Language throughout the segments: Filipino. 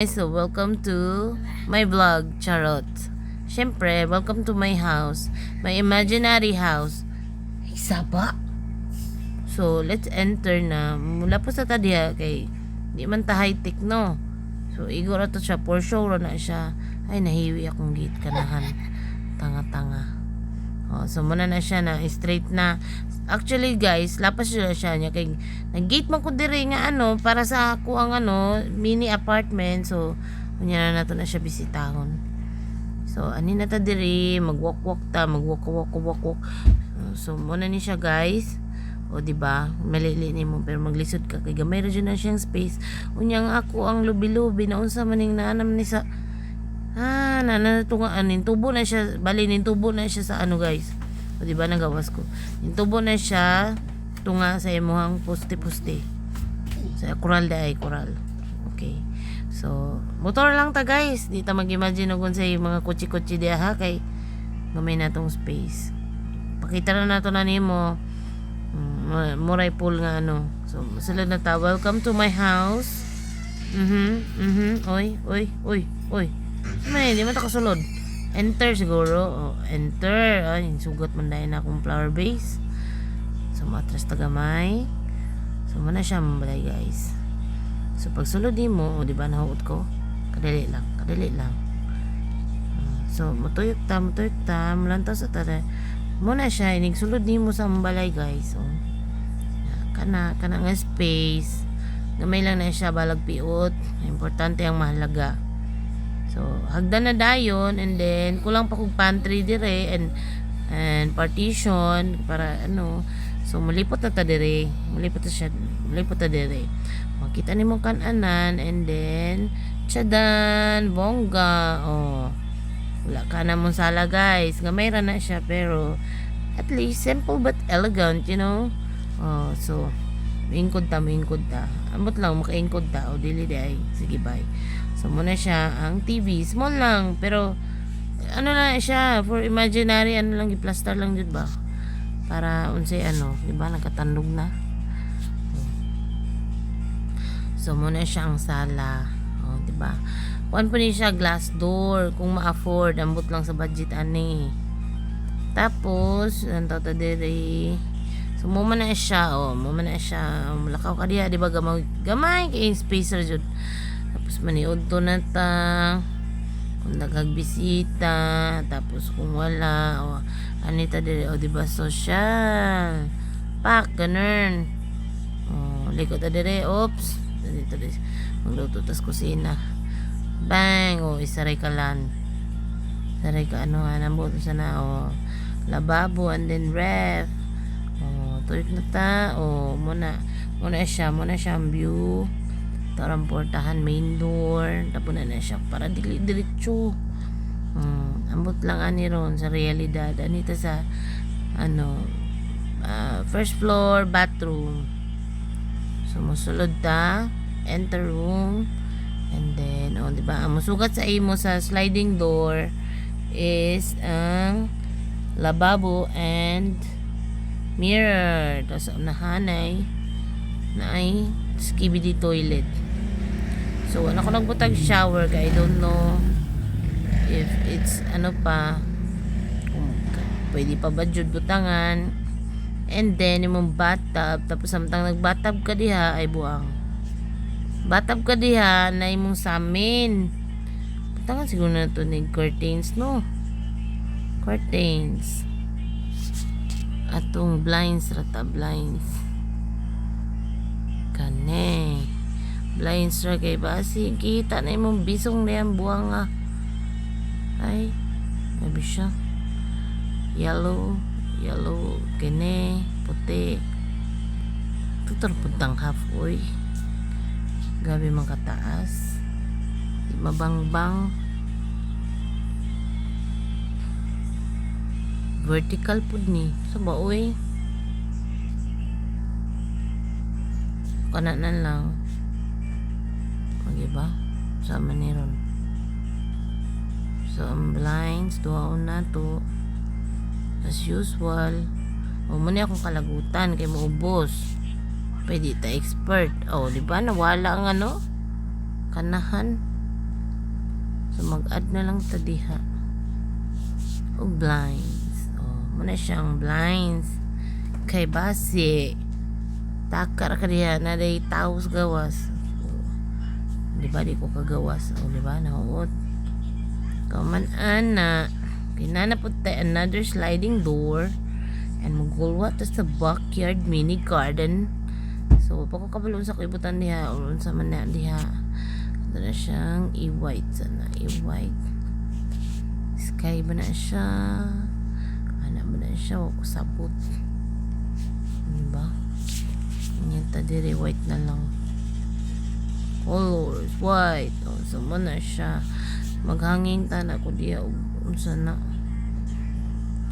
So, welcome to my vlog, Charot. Siyempre, welcome to my house. My imaginary house. Isa ba? So, let's enter na. Mula po sa tadya, kay di man ta high-tech, no? So, igor to siya. For sure na siya. Ay, nahiwi akong gate kanahan. Tanga-tanga. Oh, so, muna na siya na straight na. Actually, guys, lapas siya niya. Kay, nag-gate man ko dire nga para sa ako ang mini apartment. So, kunya na nato na siya bisitahon. So, ani na ta dire, magwalk-walk ta, magwalk-walk. So, muna ni siya, guys. O, diba? Malili ni mo, pero maglisod ka. Kaya gamay rin na siyang space. Unyang ako ang lubi-lubi na unsa maning naanam ni sa nananatunga tubo na siya, bali nintubo na siya sa guys. O diba nagawas ko. Nintubo na siya tunga sa imuhang poste-poste. Sa coral ay coral. Okay. So, motor lang ta guys. Di ta mag-imagine kung sa mga kutsi-kutsi diya ha kay gamay na tong space. Pakita na nato na nimo. Muray pool nga So, sila na ta. Welcome to my house. Oy. May, di man ta kasulod. Enter siguro. Enter. Ay, sugat man dahil na akong flower base. So, matras tagamay. So, muna siya mabalay guys. So, pag sulod di mo, di ba nahuot ko? Kadali lang. So, matuyok ta. Mulantaw sa tara. Muna siya, inig sulod di mo sa mabalay guys. So, kana nga space. Gamay lang na siya, balag piot. Importante ang mahalaga. So, hagdan na dayon and then kulang pa kog pantry dire and partition para So, mulipot na ta dire. Mulipot ta dire. Makita nimo kan-anan and then tsadan, bongga. Oh. Wala ka na mong sala guys. Gamay ra na siya pero at least simple but elegant, Oh, so ingkod ta. Ambot lang makaingkod ta o dili day. Sige, bye. So, muna siya ang TV. Small lang, pero na siya, for imaginary, lang, i-plaster lang dyan ba? Para, unsay di ba, nagkatandog na. So, muna siya ang sala. O, di ba? Kuan po niya siya, glass door, kung ma-afford, ambot lang sa budget, ani. Tapos, anto ta diri. So, muma na siya, malakaw ka diya, di ba, gamay, kay spacer jud. Tapos maniod to na ta kung nagagbisita, tapos kung wala anita dire diba social pak ganun likot ta dire dito magluto tas kusina bang isaray ka lan saray ka nambot sa na lababo and then ref tuyok na ta muna siya ang view tarang portahan main door tapos na siya para diretso ambot lang ani ron sa realidad anita sa first floor bathroom sumusulod ta enter room and then diba ang musugat sa imo sa sliding door is ang lababo and mirror tapos unahanay na ay skibidi toilet. So, ko nagbutag shower kaya I don't know if it's kung pwede pa ba jud butangan. And then, yung bathtub, tapos samtang nagbathtub ka diha, ay buang. Bathtub ka diha, na imong samin. Butangan siguro na ito ni curtains, no? Curtains. Atong blinds, blinds. Kane. Blinds ra kay basi kita na imong bisong na yan buwang nga ay gabi siya yellow kene puti tutor puntang half oy gabi man kataas di mabangbang vertical pud ni sa ba oy kananan lang ba? Sama ni ron. So, ang blinds, duhaon na to. As usual. Muna akong kalagutan kay maubos. Pwede ta expert. Di ba? Nawala ang kanahan. So mag-add na lang ta diha og blinds. Muna siyang blinds kay base takar ka diha na day taos gawas. Di ba di ko kagawas? Di ba nahuot? Kaman ana kinana pud tay another sliding door and magulwa ta sa backyard mini garden. So pa ko kabalo sa kibutan diha or unsa man na diha. Ito na siyang i-white sana, i-white. Sky ba na siya? Ana ba na siya? O kusabot. Diba? Yan ta dire white na lang. Colors, white. So mo na siya. Maghanging ta na ko diya. Unsa na.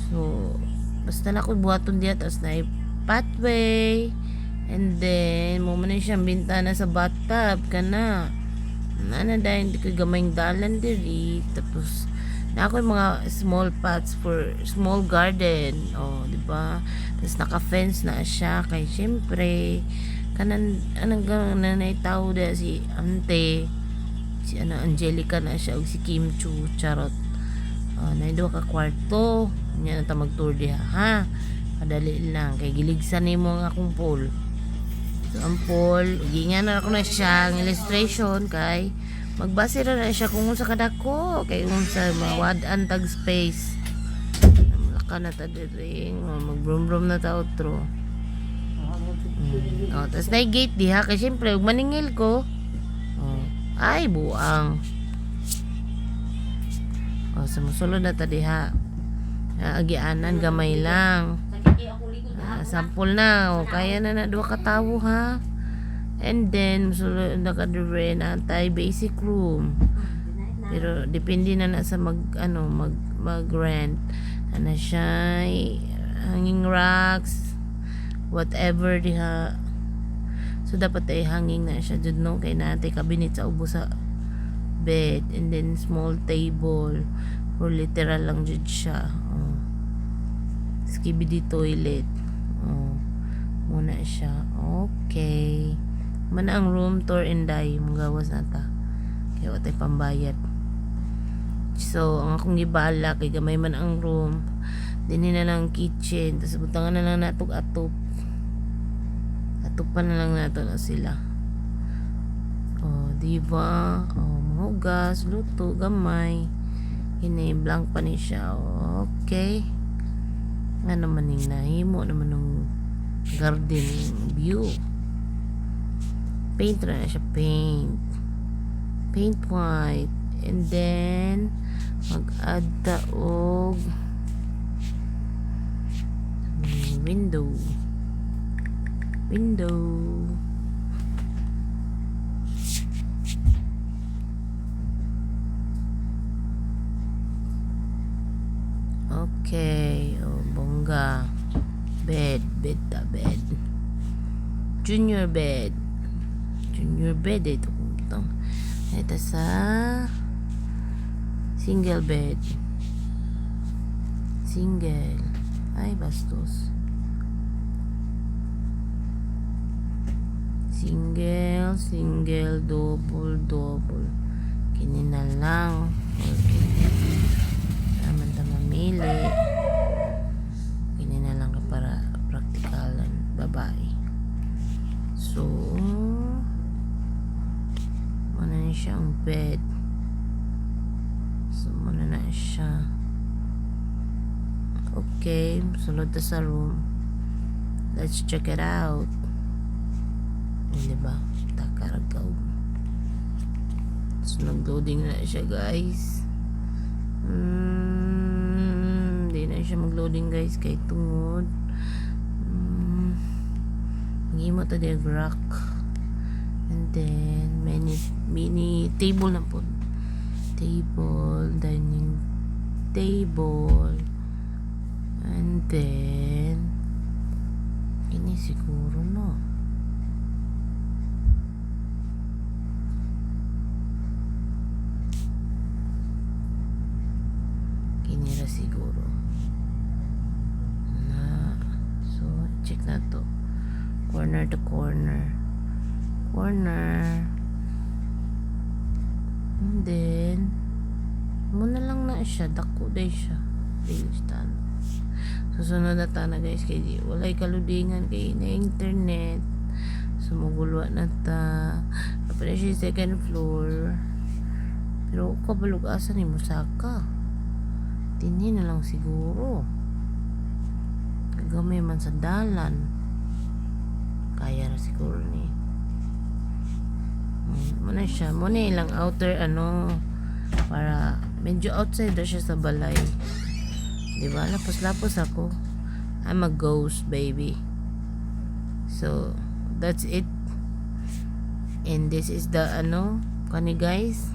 So, basta na ko buhaton diya. Tapos na pathway. And then, mo man na siyang bintana sa bathtub ka na. Ana dahil hindi ko gamayng dalan diri. Tapos na ako yung mga small pots for small garden. Di ba? Tapos naka-fence na siya kay syempre kanan anang nanay tao da si ante si Angelica na siya ug si Kim Chu charot. Na duha ka kwarto. Nya na ta mag-tour diha ha. Padali lang kay giligsan nimo ang akong pool. So, ang pool, gingan na ako na siya ang illustration kay magbase na siya kung sa kadako kay kung sa mawad-an tag space. Laka na ta diri, mag-brum-brum na ta outro. Tapos na gate diha kay syempre ug maningil ko. Ay buang. Sa musulod na ta diha. Agianan gamay lang. Sample na kaya na duha ka tawo ha. And then sulod na kadre na tay basic room. Pero depende na sa mag rent. Ana siya hanging racks whatever diha. So dapat ay hanging na siya jud no kay natay cabinet sa ubo sa bed and then small table for literal lang jud siya. Skibidi toilet. Muna siya. Okay. Mana ang room tour and die. Magawas na ta. Kaya watay pambayad. So, ang akong gibala kay gamay man ang room. Dini na lang kitchen. Tapos butangan na lang natog atop. Atupan na lang nato na sila. Diba? Mga hugas, luto, gamay. Hinay blank pa ni siya. Okay. Nga naman yung nahimo naman ng garden view. Paint na siya, paint white and then mag-add ta og window okay. Bongga bed junior bed ito sa single bed ay bastos single double kini na lang okay. Naman ta mamili kini na lang para praktikalan babae. So muna na siyang bed. So muna na siya. Okay, sulod na sa room. Let's check it out. Diba? Takaragaw. So nag-loading na siya guys. Hindi na siya mag-loading guys kay tungod. Mag-imo ta diag rack. And then mini table na po. Dining table. And then ini siguro no. Kinira siguro. So check na to. Corner to corner. And then Muna lang na siya, dako day siya. Bilistan. Susunod na ta na guys kay di walay kaludingan kay na internet. Sumugulwa na ta. Apa na siya second floor. Pero kabalog asa ni Musaka. Tini na lang siguro. Kagamay man sa dalan. Kaya ra siguro ni. Muna siya. Muna ilang outer para medyo outsider siya sa balay. Diba? Lapos-lapos ako. I'm a ghost, baby. So, that's it. And this is the, kani guys.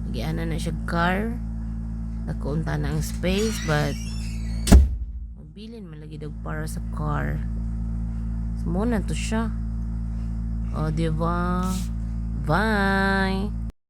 Nagiana na siya car. Nakaunta na ang space, but magbilin man lagi daw para sa car. So, muna to siya. O, diba? Bye!